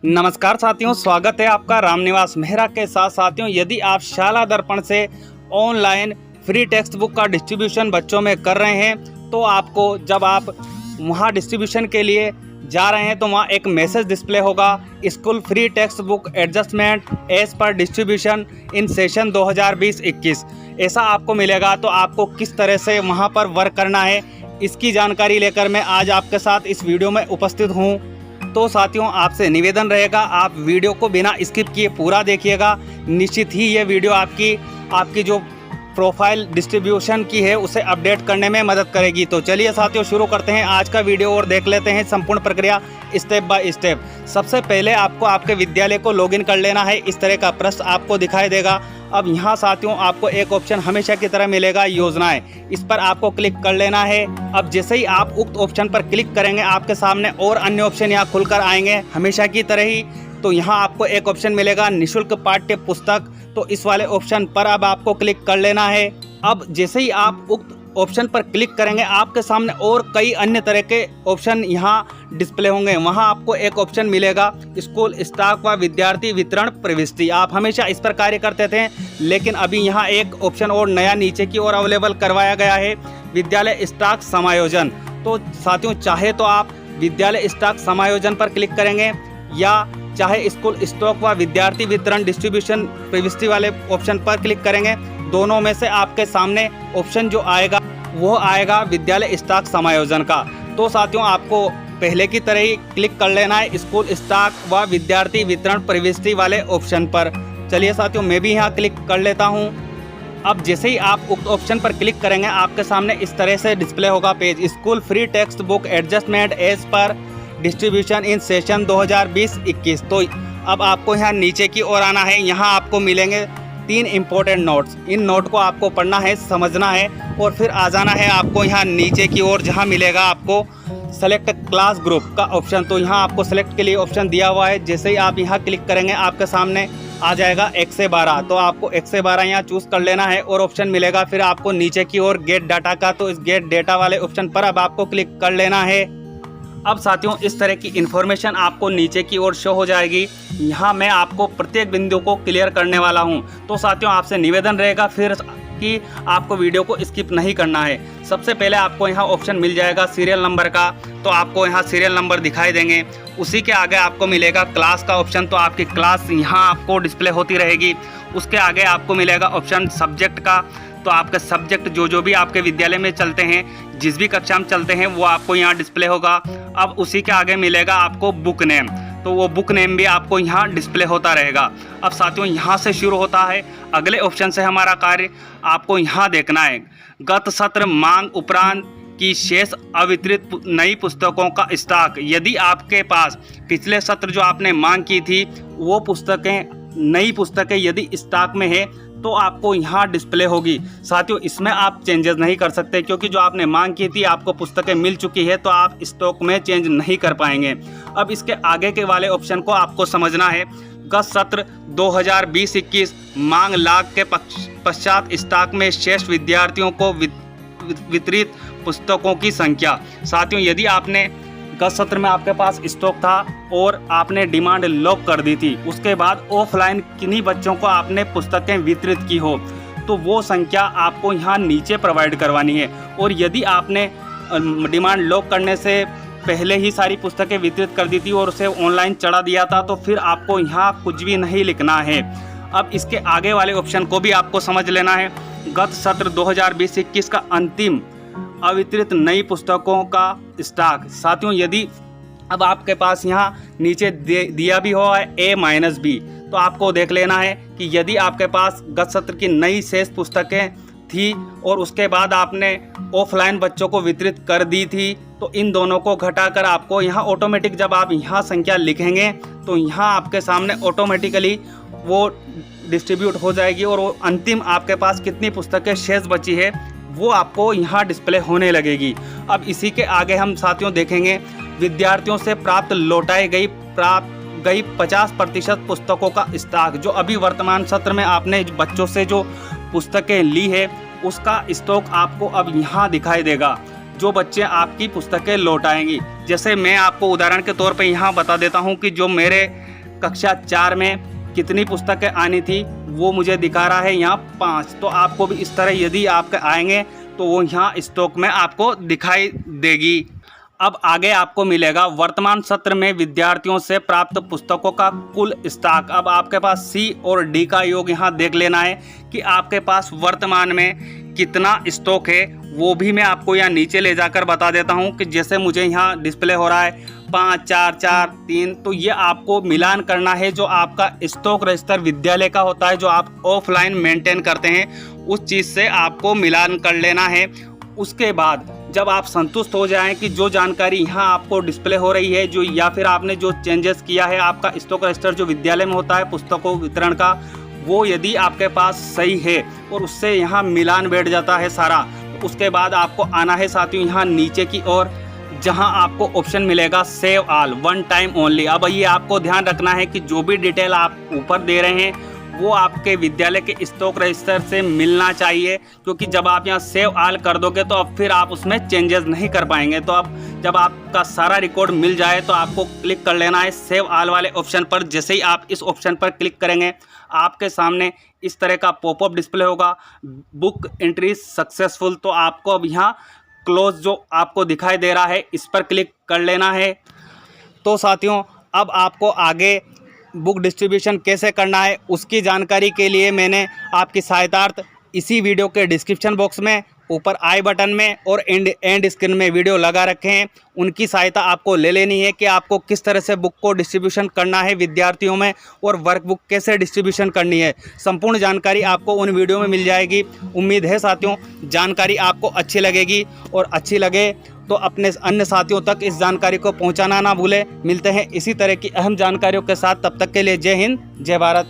नमस्कार साथियों, स्वागत है आपका रामनिवास मेहरा के साथ। साथियों, यदि आप शाला दर्पण से ऑनलाइन फ्री टेक्स्ट बुक का डिस्ट्रीब्यूशन बच्चों में कर रहे हैं तो आपको जब आप वहां डिस्ट्रीब्यूशन के लिए जा रहे हैं तो वहां एक मैसेज डिस्प्ले होगा, school free text book adjustment as per distribution in session 2020-21 ऐसा आपको मिलेगा। तो आपको किस तरह से वहां पर वर्क करना है इसकी जानकारी लेकर मैं आज आपके साथ इस वीडियो में उपस्थित हूं। तो साथियों, आपसे निवेदन रहेगा आप वीडियो को बिना स्किप किए पूरा देखिएगा। निश्चित ही ये वीडियो आपकी जो प्रोफाइल डिस्ट्रीब्यूशन की है उसे अपडेट करने में मदद करेगी। तो चलिए साथियों, शुरू करते हैं आज का वीडियो और देख लेते हैं संपूर्ण प्रक्रिया स्टेप बाय स्टेप। सबसे पहले आपको आपके विद्यालय को लॉगिन कर लेना है। इस तरह का पृष्ठ आपको दिखाई देगा। अब यहाँ साथियों आपको एक ऑप्शन हमेशा की तरह मिलेगा, योजनाएं। इस पर आपको क्लिक कर लेना है। अब जैसे ही आप उक्त ऑप्शन पर क्लिक करेंगे आपके सामने और अन्य ऑप्शन यहाँ खुलकर आएंगे हमेशा की तरह ही। तो यहाँ आपको एक ऑप्शन मिलेगा, निःशुल्क पाठ्य पुस्तक। तो इस वाले ऑप्शन पर अब आपको क्लिक कर लेना है। अब जैसे ही आप उक्त ऑप्शन पर क्लिक करेंगे आपके सामने और कई अन्य तरह के ऑप्शन यहाँ डिस्प्ले होंगे। वहाँ आपको एक ऑप्शन मिलेगा, स्कूल स्टॉक व विद्यार्थी वितरण प्रविष्टि। आप हमेशा इस पर कार्य करते थे, लेकिन अभी यहाँ एक ऑप्शन और नया नीचे की ओर अवेलेबल करवाया गया है, विद्यालय स्टॉक समायोजन। तो साथियों, चाहे तो आप विद्यालय स्टॉक समायोजन पर क्लिक करेंगे या चाहे स्कूल स्टॉक व विद्यार्थी वितरण डिस्ट्रीब्यूशन प्रविष्टि वाले ऑप्शन पर क्लिक करेंगे। दोनों में से आपके सामने ऑप्शन जो आएगा वो आएगा विद्यालय स्टॉक समायोजन का। तो साथियों, आपको पहले की तरह ही क्लिक कर लेना है स्कूल स्टॉक व विद्यार्थी वितरण प्रविष्टि वाले ऑप्शन पर। चलिए साथियों, मैं भी यहाँ क्लिक कर लेता हूँ। अब जैसे ही आप उक्त ऑप्शन पर क्लिक करेंगे आपके सामने इस तरह से डिस्प्ले होगा page, school free text book adjustment as per distribution in session 2020-21। तो अब आपको यहाँ नीचे की ओर आना है। यहाँ आपको मिलेंगे 3 इम्पोर्टेंट नोट्स। इन नोट को आपको पढ़ना है, समझना है और फिर आ जाना है आपको यहाँ नीचे की ओर, जहाँ मिलेगा आपको सेलेक्ट क्लास ग्रुप का ऑप्शन। तो यहाँ आपको सेलेक्ट के लिए ऑप्शन दिया हुआ है। जैसे ही आप यहाँ क्लिक करेंगे आपके सामने आ जाएगा 1 से 12। तो आपको 1 से 12 यहाँ चूज़ कर लेना है और ऑप्शन मिलेगा फिर आपको नीचे की ओर गेट डाटा का। तो इस गेट डेटा वाले ऑप्शन पर अब आपको क्लिक कर लेना है। अब साथियों, इस तरह की इन्फॉर्मेशन आपको नीचे की ओर शो हो जाएगी। यहाँ मैं आपको प्रत्येक बिंदु को क्लियर करने वाला हूँ। तो साथियों, आपसे निवेदन रहेगा फिर कि आपको वीडियो को स्किप नहीं करना है। सबसे पहले आपको यहाँ ऑप्शन मिल जाएगा सीरियल नंबर का। तो आपको यहाँ सीरियल नंबर दिखाई देंगे। उसी के आगे आपको मिलेगा क्लास का ऑप्शन। तो आपकी क्लास यहाँ आपको डिस्प्ले होती रहेगी। उसके आगे आपको मिलेगा ऑप्शन सब्जेक्ट का। तो आपके सब्जेक्ट जो भी आपके विद्यालय में चलते हैं, जिस भी कक्षा में चलते हैं, वो आपको यहाँ डिस्प्ले होगा। अब उसी के आगे मिलेगा आपको बुक नेम। तो वो बुक नेम भी आपको यहाँ डिस्प्ले होता रहेगा। अब साथियों, यहाँ से शुरू होता है अगले ऑप्शन से हमारा कार्य। आपको यहाँ देखना है गत सत्र मांग उपरांत की शेष अवितरित नई पुस्तकों का स्टॉक। यदि आपके पास पिछले सत्र जो आपने मांग की थी वो पुस्तकें, नई पुस्तकें यदि स्टॉक में है तो आपको यहाँ डिस्प्ले होगी। साथियों, इसमें आप चेंजेस नहीं कर सकते क्योंकि जो आपने मांग की थी आपको पुस्तकें मिल चुकी है, तो आप स्टॉक में चेंज नहीं कर पाएंगे। अब इसके आगे के वाले ऑप्शन को आपको समझना है, गत सत्र 2020-21 मांग लाभ के पश्चात स्टॉक में शेष विद्यार्थियों को वितरित पुस्तकों की संख्या। साथियों, यदि आपने गत सत्र में आपके पास स्टॉक था और आपने डिमांड लॉक कर दी थी, उसके बाद ऑफलाइन किन्हीं बच्चों को आपने पुस्तकें वितरित की हो, तो वो संख्या आपको यहाँ नीचे प्रोवाइड करवानी है। और यदि आपने डिमांड लॉक करने से पहले ही सारी पुस्तकें वितरित कर दी थी और उसे ऑनलाइन चढ़ा दिया था, तो फिर आपको यहाँ कुछ भी नहीं लिखना है। अब इसके आगे वाले ऑप्शन को भी आपको समझ लेना है, गत सत्र 2020-21 का अंतिम अवितरित नई पुस्तकों का स्टॉक। साथियों, यदि अब आपके पास यहाँ नीचे दिया भी हुआ है A-B, तो आपको देख लेना है कि यदि आपके पास गत सत्र की नई शेष पुस्तकें थी और उसके बाद आपने ऑफलाइन बच्चों को वितरित कर दी थी, तो इन दोनों को घटाकर आपको यहाँ ऑटोमेटिक जब आप यहाँ संख्या लिखेंगे तो यहाँ आपके सामने ऑटोमेटिकली वो डिस्ट्रीब्यूट हो जाएगी और वो अंतिम आपके पास कितनी पुस्तकें शेष बची है वो आपको यहाँ डिस्प्ले होने लगेगी। अब इसी के आगे हम साथियों देखेंगे विद्यार्थियों से प्राप्त लौटाई गई 50% पुस्तकों का स्टॉक। जो अभी वर्तमान सत्र में आपने बच्चों से जो पुस्तकें ली है उसका स्टॉक आपको अब यहाँ दिखाई देगा। जो बच्चे आपकी पुस्तकें लौटाएंगी। जैसे मैं आपको उदाहरण के तौर पे यहाँ बता देता हूँ कि जो मेरे कक्षा 4 में कितनी पुस्तकें आनी थी वो मुझे दिखा रहा है यहाँ 5। तो आपको भी इस तरह यदि आप आएंगे तो वो यहाँ स्टॉक में आपको दिखाई देगी। अब आगे आपको मिलेगा वर्तमान सत्र में विद्यार्थियों से प्राप्त पुस्तकों का कुल स्टॉक। अब आपके पास सी और डी का योग यहाँ देख लेना है कि आपके पास वर्तमान में कितना स्टॉक है। वो भी मैं आपको यहाँ नीचे ले जाकर बता देता हूँ कि जैसे मुझे यहाँ डिस्प्ले हो रहा है 5 4 4 3। तो ये आपको मिलान करना है जो आपका स्टॉक रजिस्टर विद्यालय का होता है, जो आप ऑफलाइन मेंटेन करते हैं, उस चीज़ से आपको मिलान कर लेना है। उसके बाद जब आप संतुष्ट हो जाएं कि जो जानकारी यहाँ आपको डिस्प्ले हो रही है, जो या फिर आपने जो चेंजेस किया है आपका स्टॉक रजिस्टर जो विद्यालय में होता है पुस्तकों वितरण का, वो यदि आपके पास सही है और उससे यहाँ मिलान बैठ जाता है सारा, तो उसके बाद आपको आना है साथियों यहाँ नीचे की ओर, जहां आपको ऑप्शन मिलेगा save all one time only. अब ये आपको ध्यान रखना है कि जो भी डिटेल आप ऊपर दे रहे हैं वो आपके विद्यालय के स्टॉक रजिस्टर से मिलना चाहिए, क्योंकि जब आप यहाँ सेव ऑल कर दोगे तो अब फिर आप उसमें चेंजेस नहीं कर पाएंगे। तो अब जब आपका सारा रिकॉर्ड मिल जाए तो आपको क्लिक कर लेना है सेव ऑल वाले ऑप्शन पर। जैसे ही आप इस ऑप्शन पर क्लिक करेंगे आपके सामने इस तरह का पॉपअप डिस्प्ले होगा, बुक एंट्री सक्सेसफुल। तो आपको अब यहाँ क्लोज जो आपको दिखाई दे रहा है इस पर क्लिक कर लेना है। तो साथियों अब आपको आगे बुक डिस्ट्रीब्यूशन कैसे करना है उसकी जानकारी के लिए मैंने आपकी सहायतार्थ इसी वीडियो के डिस्क्रिप्शन बॉक्स में, ऊपर आई बटन में और एंड स्क्रीन में वीडियो लगा रखे हैं। उनकी सहायता आपको ले लेनी है कि आपको किस तरह से बुक को डिस्ट्रीब्यूशन करना है विद्यार्थियों में और वर्क बुक कैसे डिस्ट्रीब्यूशन करनी है। संपूर्ण जानकारी आपको उन वीडियो में मिल जाएगी। उम्मीद है साथियों जानकारी आपको अच्छी लगेगी, और अच्छी लगे तो अपने अन्य साथियों तक इस जानकारी को पहुंचाना ना भूलें। मिलते हैं इसी तरह की अहम जानकारियों के साथ, तब तक के लिए जय हिंद जय भारत।